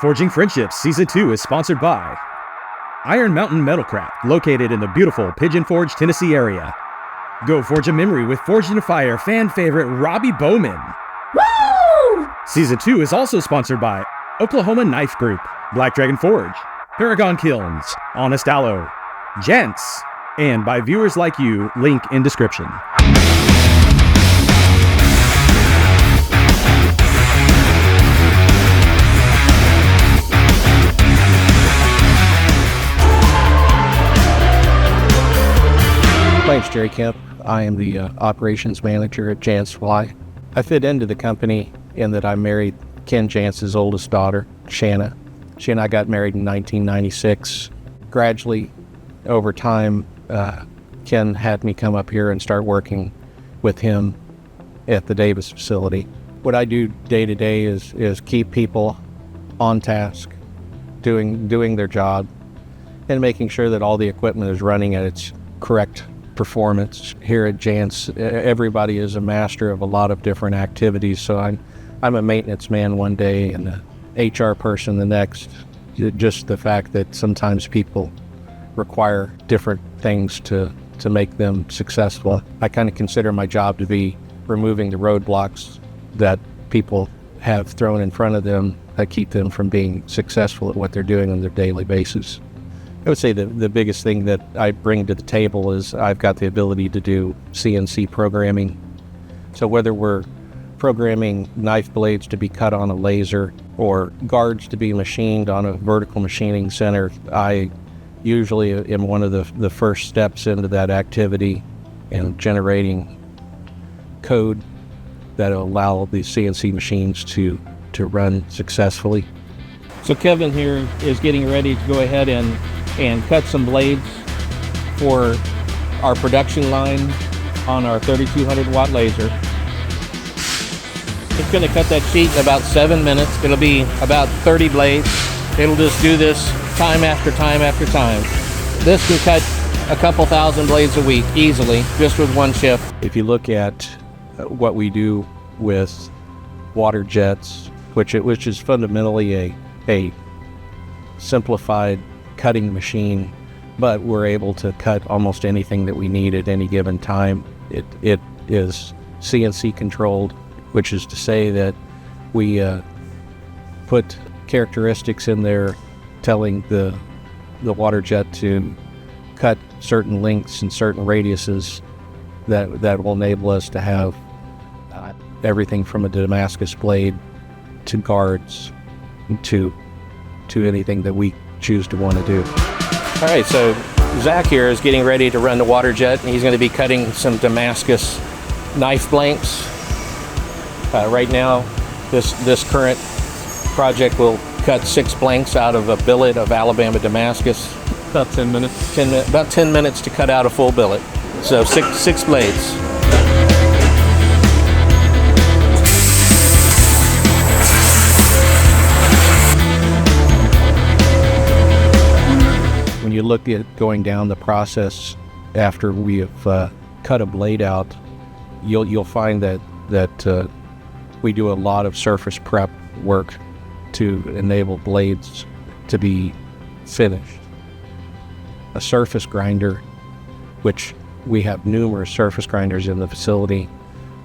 Forging Friendships Season 2 is sponsored by Iron Mountain Metalcraft, located in the beautiful Pigeon Forge, Tennessee area. Go forge a memory with Forged in Fire fan favorite Robbie Bowman. Woo! Season 2 is also sponsored by Oklahoma Knife Group, Black Dragon Forge, Paragon Kilns, Honest Aloe, Jantz, and by viewers like you, link in description. My name's Jerry Kemp. I am the operations manager at Jantz Schrei. I fit into the company in that I married Ken Jantz's oldest daughter, Shanna. She and I got married in 1996. Gradually, over time, Ken had me come up here and start working with him at the Davis facility. What I do day to day is keep people on task, doing their job, and making sure that all the equipment is running at its correct performance. Here at Jantz, everybody is a master of a lot of different activities, so I'm a maintenance man one day and a HR person the next. Just the fact that sometimes people require different things to make them successful. I kind of consider my job to be removing the roadblocks that people have thrown in front of them that keep them from being successful at what they're doing on their daily basis. I would say the biggest thing that I bring to the table is I've got the ability to do CNC programming. So whether we're programming knife blades to be cut on a laser or guards to be machined on a vertical machining center, I usually am one of the first steps into that activity and generating code that will allow the CNC machines to run successfully. So Kevin here is getting ready to go ahead and cut some blades for our production line on our 3200 watt laser. It's going to cut that sheet in about 7 minutes. It'll be about 30 blades. It'll just do this time after time after time. This can cut a couple thousand blades a week easily, just with one shift. If you look at what we do with water jets, which is fundamentally a simplified cutting machine, but we're able to cut almost anything that we need at any given time. It is CNC controlled, which is to say that we put characteristics in there telling the water jet to cut certain lengths and certain radiuses that will enable us to have everything from a Damascus blade to guards to anything that we choose to want to do. All right, so Zach here is getting ready to run the water jet, and he's going to be cutting some Damascus knife blanks. Right now, this current project will cut 6 blanks out of a billet of Alabama Damascus. About 10 minutes. About 10 minutes to cut out a full billet. So six blades. When you look at going down the process after we have cut a blade out, you'll find that we do a lot of surface prep work to enable blades to be finished. A surface grinder, which we have numerous surface grinders in the facility,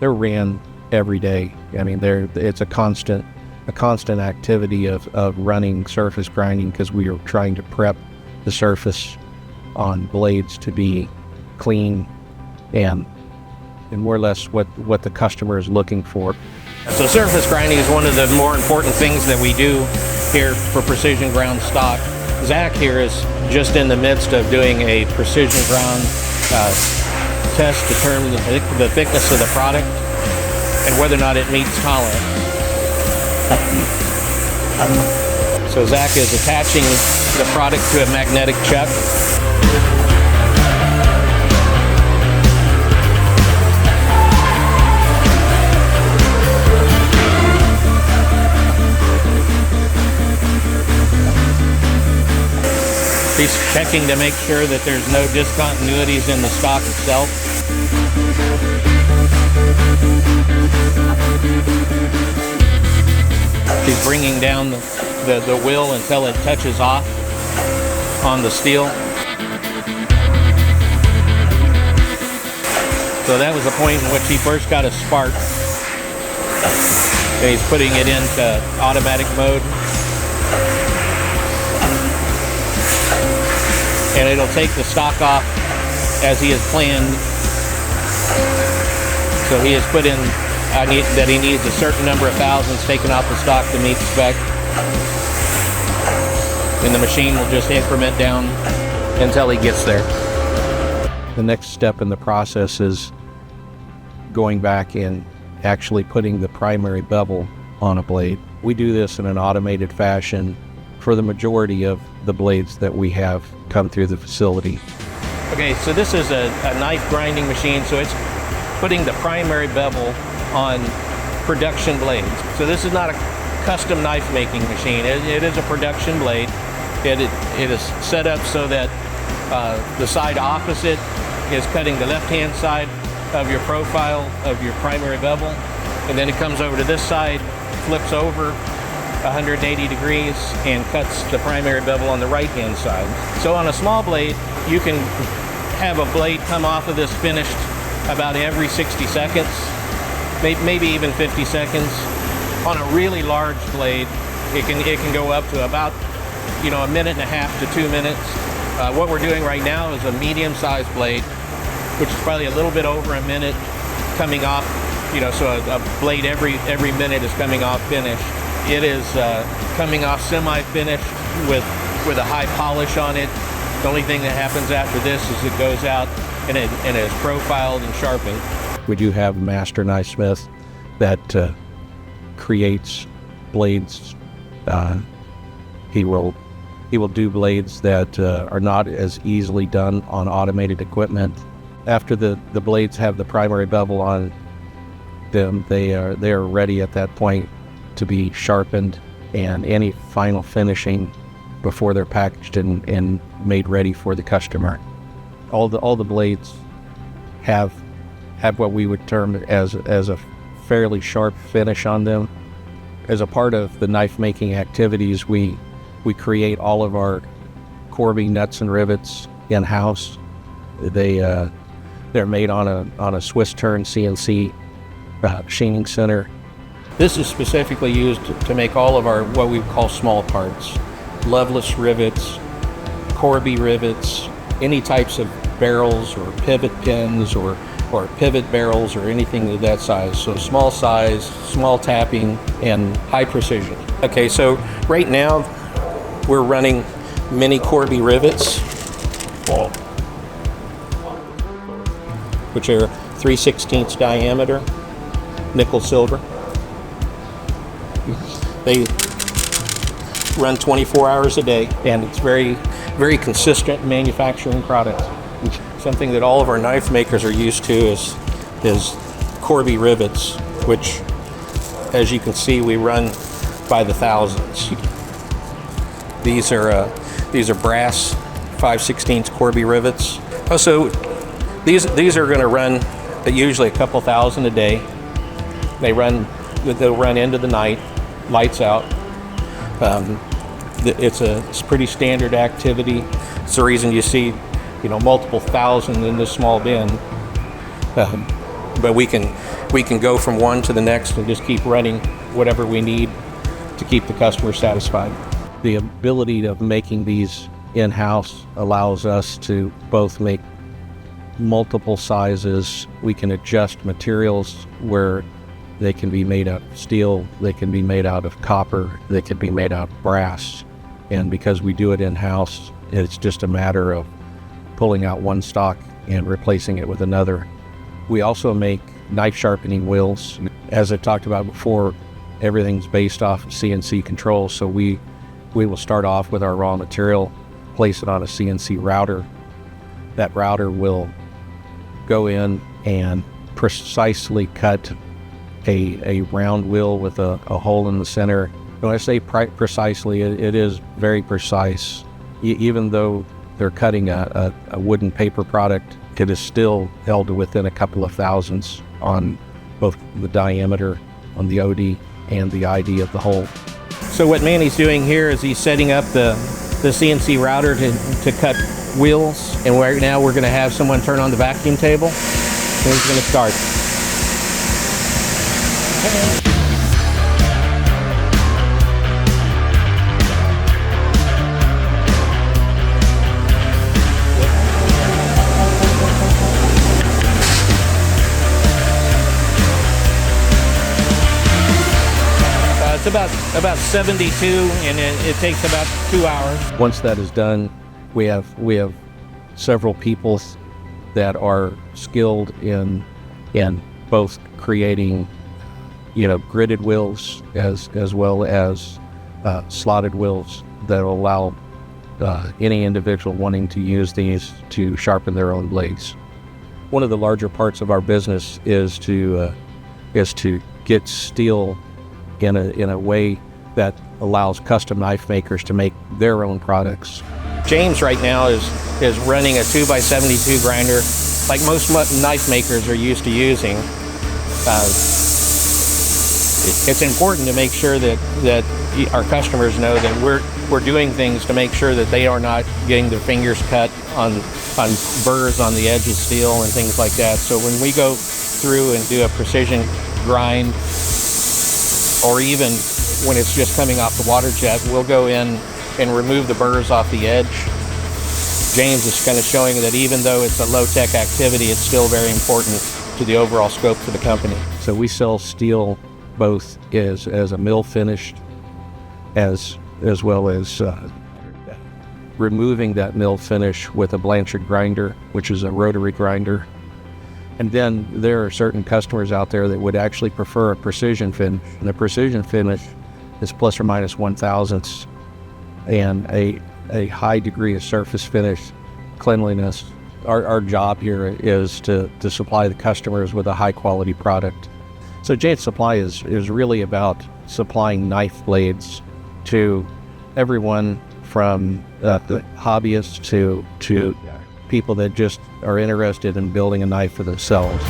they're ran every day. I mean, it's a constant activity of running surface grinding because we are trying to prep the surface on blades to be clean and more or less what the customer is looking for. So surface grinding is one of the more important things that we do here for precision ground stock. Zach here is just in the midst of doing a precision ground test to determine the thickness of the product and whether or not it meets tolerance. So Zach is attaching the product to a magnetic chuck. He's checking to make sure that there's no discontinuities in the stock itself. She's bringing down the wheel until it touches off on the steel. So that was the point in which he first got a spark. And he's putting it into automatic mode. And it'll take the stock off as he has planned. So he has put in that he needs a certain number of thousands taken off the stock to meet spec. And the machine will just increment down until he gets there. The next step in the process is going back and actually putting the primary bevel on a blade. We do this in an automated fashion for the majority of the blades that we have come through the facility. Okay, so this is a knife grinding machine, so it's putting the primary bevel on production blades. So this is not a custom knife making machine. It is a production blade. It is set up so that the side opposite is cutting the left-hand side of your profile of your primary bevel, and then it comes over to this side, flips over 180 degrees and cuts the primary bevel on the right-hand side. So on a small blade, you can have a blade come off of this finished about every 60 seconds, maybe even 50 seconds. On a really large blade, it can go up to about, a minute and a half to 2 minutes. What we're doing right now is a medium-sized blade, which is probably a little bit over a minute coming off, so a blade every minute is coming off finished. It is coming off semi-finished with a high polish on it. The only thing that happens after this is it goes out and it is profiled and sharpened. We do have a master knife smith that creates blades. He will do blades that are not as easily done on automated equipment. After the blades have the primary bevel on them, they are ready at that point to be sharpened, and any final finishing before they're packaged and made ready for the customer. All the blades have what we would term as a fairly sharp finish on them. As a part of the knife making activities, we create all of our Corby nuts and rivets in-house. They're made on a Swiss turn CNC machining center. This is specifically used to make all of our what we call small parts. Loveless rivets, Corby rivets, any types of barrels or pivot pins or pivot barrels or anything of that size. So small size, small tapping, and high precision. Okay, so right now we're running mini Corby rivets, which are 3/16 diameter, nickel silver. They run 24 hours a day, and it's very, very consistent manufacturing product. Something that all of our knife makers are used to is Corby rivets, which, as you can see, we run by the thousands. These are brass 5/16 Corby rivets. Also, these are going to run usually a couple thousand a day. They'll run into the night, lights out. It's a pretty standard activity. It's the reason you see, multiple thousand in this small bin. But we can go from one to the next and just keep running whatever we need to keep the customer satisfied. The ability of making these in-house allows us to both make multiple sizes. We can adjust materials where they can be made out of steel, they can be made out of copper, they can be made out of brass. And because we do it in-house, it's just a matter of pulling out one stock and replacing it with another. We also make knife sharpening wheels. As I talked about before, everything's based off of CNC control, so we will start off with our raw material, place it on a CNC router. That router will go in and precisely cut a round wheel with a hole in the center. When I say precisely, it is very precise. Even though they're cutting a wooden paper product, it is still held to within a couple of thousandths on both the diameter on the OD and the idea of the whole. So what Manny's doing here is he's setting up the CNC router to cut wheels, and right now we're going to have someone turn on the vacuum table, and he's going to start. It's about 72, and it takes about 2 hours. Once that is done, we have several people that are skilled in both creating, gridded wheels as well as slotted wheels that will allow any individual wanting to use these to sharpen their own blades. One of the larger parts of our business is to get steel in a way that allows custom knife makers to make their own products. James right now is running a 2x72 grinder like most knife makers are used to using. It's important to make sure that our customers know that we're doing things to make sure that they are not getting their fingers cut on burrs on the edge of steel and things like that. So when we go through and do a precision grind, or even when it's just coming off the water jet, we'll go in and remove the burrs off the edge. James is kind of showing that even though it's a low-tech activity, it's still very important to the overall scope for the company. So we sell steel both as a mill finished as well as removing that mill finish with a Blanchard grinder, which is a rotary grinder. And then there are certain customers out there that would actually prefer a precision finish. And a precision finish is plus or minus 1/1000ths and a high degree of surface finish, cleanliness. Our job here is to supply the customers with a high quality product. So Jantz Supply is really about supplying knife blades to everyone from the hobbyists to people that just are interested in building a knife for themselves.